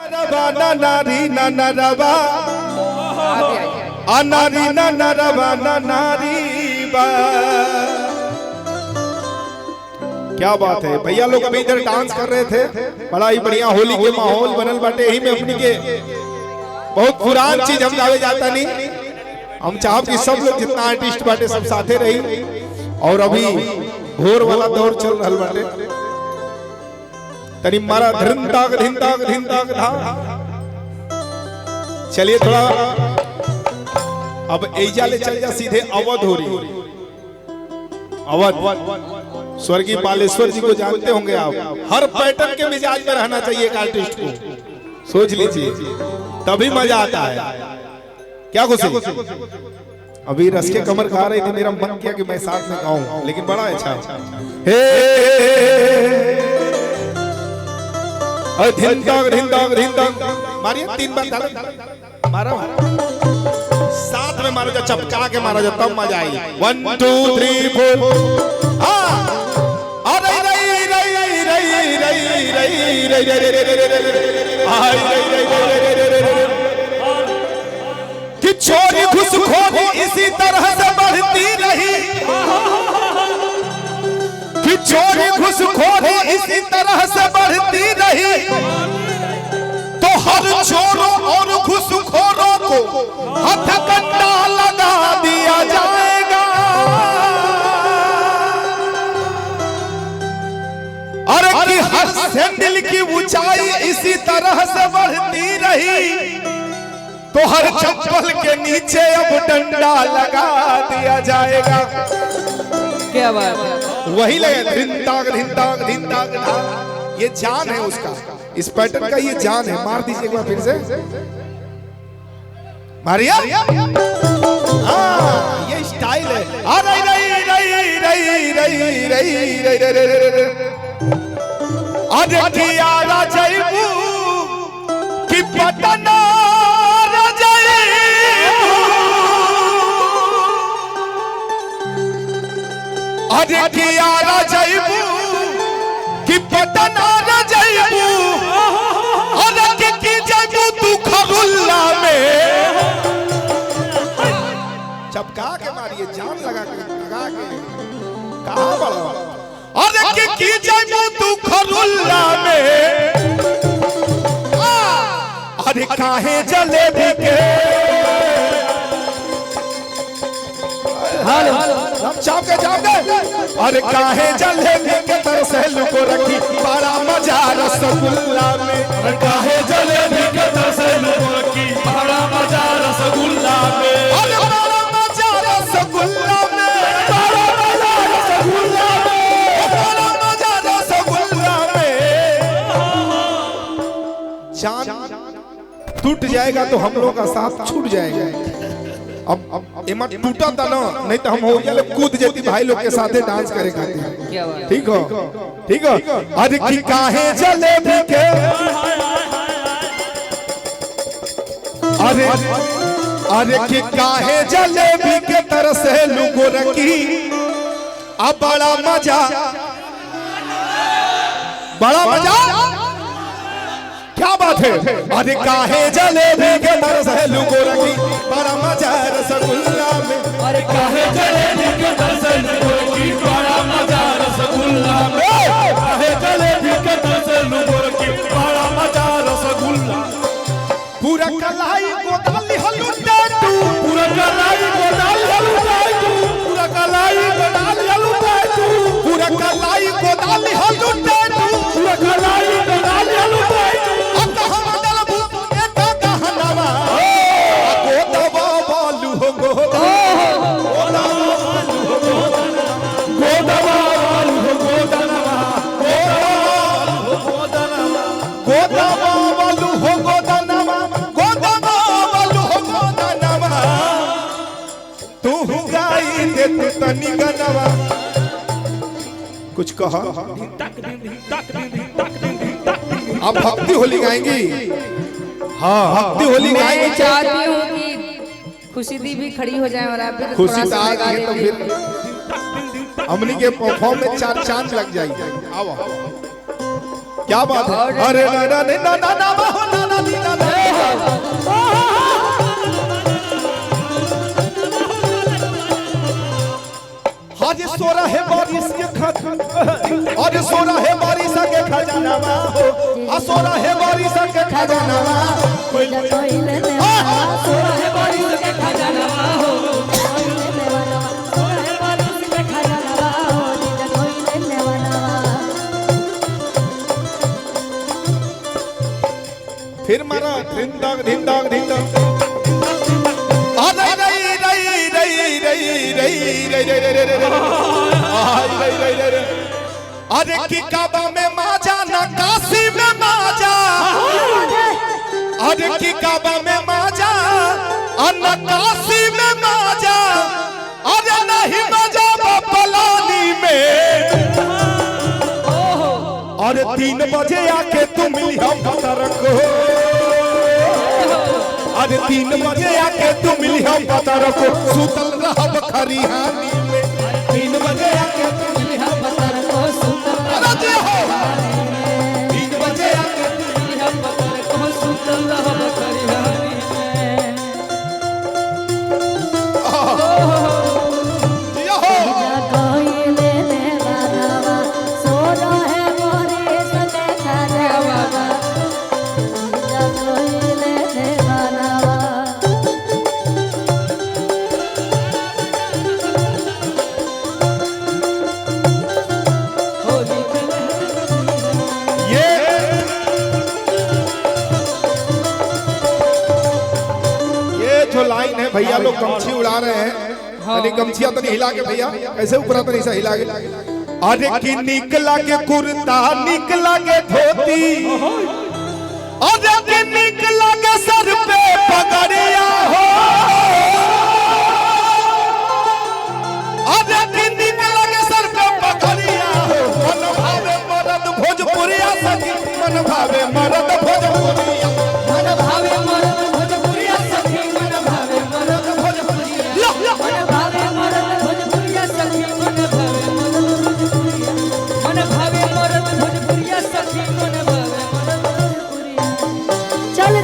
रबा नारी ना नरबा अनारी ना नरबा नारी बा। क्या बात है भैया, लोग अभी इधर डांस कर रहे थे, बड़ा ही बढ़िया होली के माहौल बनल बाटे। यही में अपनी के बहुत पुरान चीज हम गावे जाता नहीं, हम चाहब कि सब लोग जितना आर्टिस्ट बाटे सब साथे रही। और अभी घोर वाला दौर चल रहा बाटे, तनी मारा धरन ताक धिन ताक धिन ताक धा। चलिए थोड़ा अब एजा ले चल जा सीधे अवध हो रही। अवध स्वर्गीय बालेश्वर जी को जानते होंगे आप, हर पैटर्न के मिजाज में रहना चाहिए एक आर्टिस्ट को, सोच लीजिए तभी मजा आता है। क्या खुशी, अभी रस के कमर खा रही थी, मेरा मन किया कि मैं साथ में गाऊं, लेकिन बड़ा अच्छा मारिए 3 बार मारो, साथ में मारो, जब चपका के मारो जब तब मजा आई। 1 2 3 4 कि चोरी घुसखोरी इसी तरह से बढ़ती रही, कि चोरी घुसखोरी इसी तरह से बढ़ती रही, तो हर चोरों और घुसखोरों को हथकंडा लगा दिया जाएगा। और कि हर सैंडल की ऊंचाई इसी तरह से बढ़ती रही, तो हर चप्पल के नीचे अब डंडा लगा दिया जाएगा। क्या बात है, वही लगे धिन ताक धिन ताक धिन ताक धा। ये जान है उसका, इस पैटर्न का ये जान है। मार दीजिए एक बार फिर से, मारिया। हाँ ये स्टाइल है। रई रई रई रई रई रई रई अरे किया जयबू कि पटना अरे किया जयबू कि पटना जयबू, अरे की जयबू तू खरुल्ला में। चपका के मारिए, जान लगा के कहाँ बड़ा। अरे की जयबू तू खरुल्ला में, अरे काहे जलेबी के चाप के अरे काहे जलेबी के तरसे लुको रखी, बड़ा मजा रसगुल्ला में। अरे काहे जलेबी के तरसे लुको रखी, बड़ा मजा रसगुल्ला में। अरे बड़ा मजा रसगुल्ला में, बड़ा मजा रसगुल्ला में, बड़ा मजा रसगुल्ला में। जान टूट जाएगा तो हम लोगों का साथ छूट जाएगा। अब एमा टूटा था ना, नहीं तो हम हो जाले कूद जेती भाई लोग के साथे डांस करे खातिर। ठीक हो ठीक हो। अरे की काहे जलेबी के, अरे की काहे जलेबी के तरह से लुको रखी, अब बड़ा मजा क्या बात है। अरे काहे जलेबी के तरस है लुको रखी, बड़ा मजा रसगुल्ला में। अरे काहे जलेबी के तरस है लुको रखी, बड़ा मजा रसगुल्ला में। काहे जलेबी के तरस है लुको रखी, बड़ा मजा रसगुल्ला। पूरा कलाई को डाली हलुटा तू, पूरा कलाई को डाली हलुटा तू, पूरा कलाई को डाली हलुटा तू, पूरा कलाई को डाली हलुटा तू, पूरा कलाई को डाली हलुटा तू। कुछ कहा आप भक्ति होली गाएंगी? हाँ भक्ति होली गाएंगी। चाहती हूँ कि खुशी दी भी खड़ी हो जाए और आप भी खुशी आ गई तो फिर हमनी के परफॉर्म में 4 चांद लग जाएगी। आओ क्या बात है। अरे ना ना ना ना ना सजनवा हो असोरा है बारिश के खजानवा कोई ले नेवाना सोरा है बारिश के खजानवा हो कोई ले नेवाना सोरा है बारिश के खजानवा हो जीजा कोई ले नेवाना फिर मारा धिंदाग धिंदाग धिंदाग आ रई रई रई रई रई रई रई रई रई रई अरे की काबा में माजा ना काशी में माजा अरे की काबा में माजा न काशी में माजा अरे नहीं माजा पलानी में अरे 3 बजे आके तुम हम रखो अरे 3 बजे आके तुम हम पता रखो सुतल रहब खरिहानी में 3 बजे आके तुम हम पता रखो सुतल रहब 3 बजे आके तुम हम पता रखो सुतल रहब खरिहानी जीजा कोई ले नेवाना सोरा है बारिश के खजानवा जीजा कोई ले नेवाना ये जो लाइन है भैया लोग गमछी उड़ा रहे हैं यानी गमछिया तो नहीं हिला के भैया ऐसे ऊपर तो नहीं सा हिला के अरे की निकला के कुर्ता निकला के धोती अरे की निकला के सर पे पगड़िया हो अरे की निकला के सर पे पगड़िया हो मन भावे मरद भोजपुरिया सखी मन भावे मरद भोजपुरिया मन भावे मरद भोजपुरिया सखी मन भावे मरद भोजपुरिया मन भावे मरद भोजपुरिया सखी मन भावे मरद भोजपुरिया मन भावे मरद भोजपुरिया सखी मन भावे मरद भोजपुरिया चल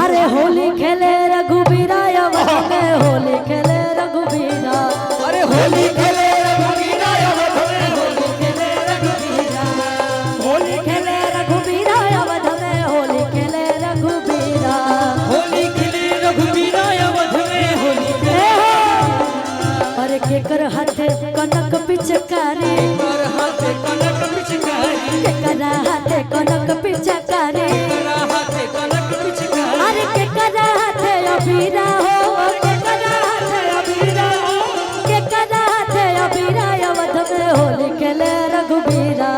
अरे होली खेले रघुबीरा अवध में होली खेले रघुबीरा अरे होली खेले रघुबीरा अवध में होली खेले रघुबीरा होली खेले रघुबीरा अवध में होली खेले रघुबीरा होली खेले रघुबीरा अवध में होली खेले अरे केकर हाथे कनक पिचकारी और हाथे कनक पिचकारी केकर हाथे कनक पिचकारी हाथे कनक पिचकारी अरे केकर हाथे अबीरा हो केकर हाथे अबीरा हो केकर हाथे अबीरा अवध में होली खेले रघुबीरा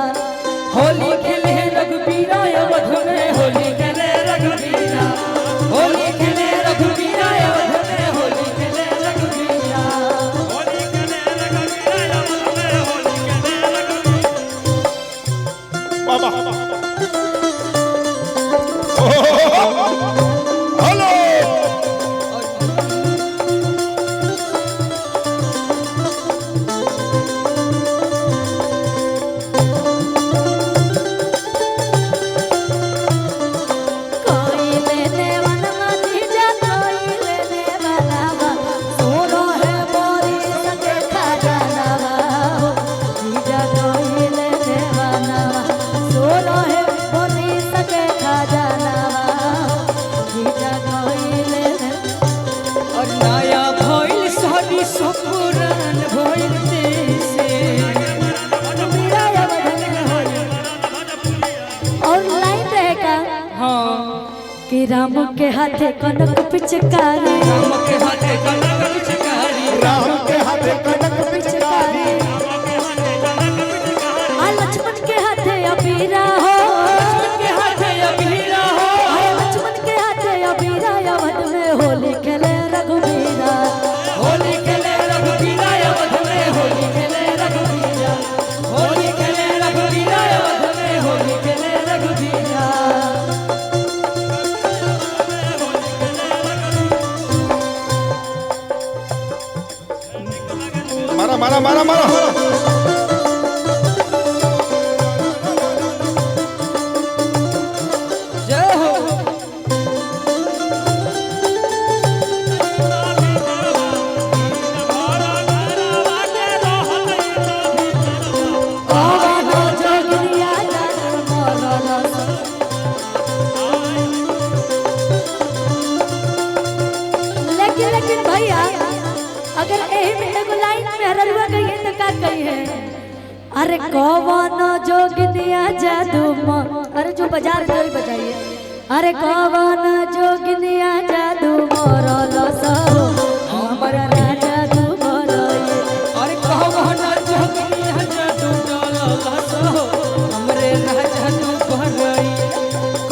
होली खेले रघुबीरा अवध में होली खेले रघुबीरा होली खेले रघुबीरा अवध में होली खेले रघुबीरा होली खेले रघुबीरा अवध में होली खेले रघुबीरा बाबा हेलो कोई लेने वाला जीजा कोई लेने वाला सोरो है बारिश के खजानवा जीजा कोई लेने वाला सोरो है बारिश के खजानवा जीजा कोई लेने और नया भइल शादी सुपुरान भइल देसे रघुबीरा अवध में होली और लाइन रहेगा हां कि राम के हाथे कनक पिचकारी राम के हाथे कनक पिचकारी राम के हाथे कनक पिचकारी आ लक्ष्मण के हाथे अबीरा हो के हाथे अबीरा हो आ लक्ष्मण के हाथे अबीरा अवध में होली खेले रघुबीरा होली खेले रघुबीरा अवध में होली खेले रघुबीरा होली खेले रघुबीरा अवध में होली खेले रघुबीरा मारा मारा मारा मारा जय हो आवानो जोगिया जान मोर अगर एही में एगो लाइन में हरलुआ कहिए तो का कहिए? अरे कौन जोगिनिया जादू अरे जो बाजार जोई बजाइए। अरे कौन जोगिनिया जादू मोरल सो हमर राजा तू बोलइए। अरे कहवाना जोगिनिया जादू डोला सो हमरे राजा तू बहरइए।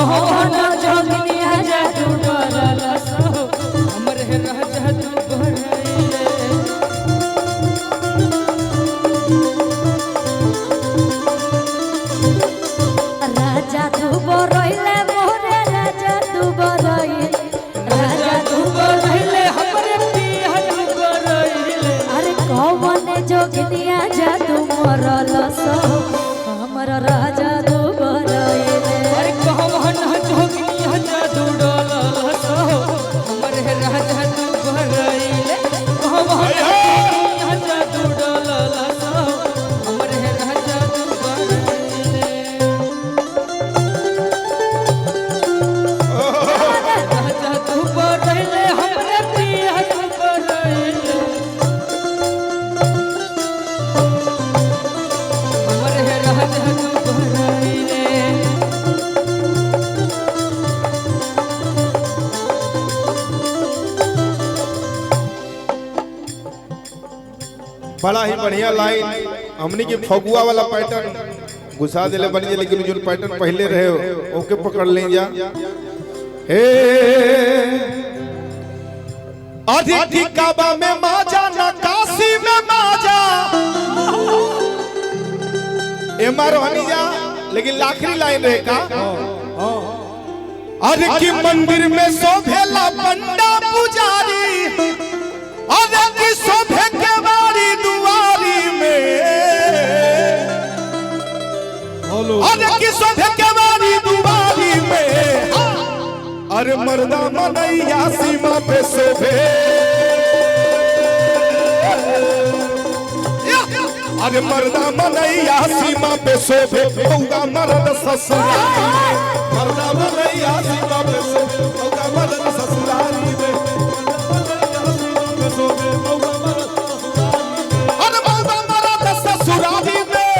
कहवाना जोगिनिया जादू डोला सो हमरे राजा तू बहरइए। राजा तू बोलइले मोरे राजा तू बोलइए। राजा तू बहरइले हमरे पिया तू बहरइले। अरे कौन जोगिनिया जादू मोरल सो हमर राजा तू बोलइले। अरे कहवाना जोगिनिया जादू डोला सो हमरे राजा तू बहरइले। कहवाना जोगिनिया जादू डोला सो हमरे राजा तू बहरइले। राजा तू बहरइले हमरे पिया तू बहरइले। हमरे राजा तू बहरइले। बड़ा ही बढ़िया लाइन हमनी के फगुआ वाला पैटर्न घुसा दिले बनी, लेकिन जो पैटर्न पहले रहे ओके पकड़ ले जा। हे अतिथि काबा में माजा नकाशी में माजा ए मारो हनी जा, लेकिन आखिरी लाइन रहे का। अरे की मंदिर में शोभेला पंडा पुजारी, अरे की शोभे के बारी दुआरी में, अरे की शोभे के बारी दुआरी में। अरे मर्दा मनैया सीमा पे शोभे, अरे मर्दा मनैया सीमा पे शोभे होगा मर्द ससुराली में। मर्दा मनैया सीमा पे शोभे होगा मर्द ससुराली में। अरे मर्दा मर्द ससुराली में,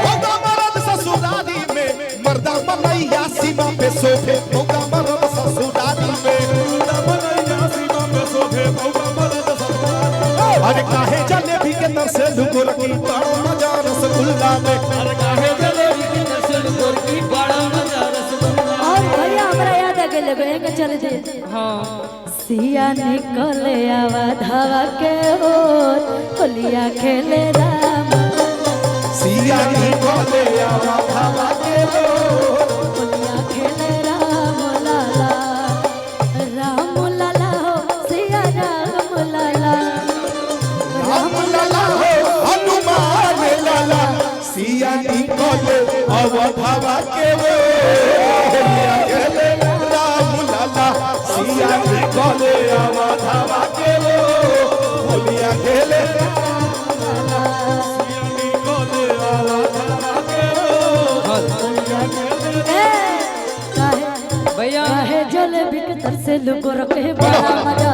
होगा मर्द ससुराली में। मर्दा मनैया सीमा पे शोभे होगा मर्द ससुराली में। मर्दा मनैया सीमा पे शोभे होगा मर्द ससुराली में। अरे काहे जलेबी के तरसे लुको रखी बड़ा मजा रसगुल्ला में। अरे काहे जलेबी के नसल गोरकी बड़ा मजा रसगुल्ला। और भैया हमरा याद आ गेल एगो एक चल दे। हाँ सिया निकले आवा धावा के ओर होलिया खेले राम। सिया निकले आवा धावा के ओर होलिया खेले राम लाला। राम लाला हो सिया राम लाला। राम लाला हो हनुमान लाला। सिया निकले आवा धावा के ओर होलिया खेले राम लाला। सिया निकले आवा धावा के ओर होलिया खेले राम लाला। सिया निकले आवा धावा के ओर होलिया खेले। काहे भैया काहे जलेबी के तरसे लुको रखे बड़ा मजा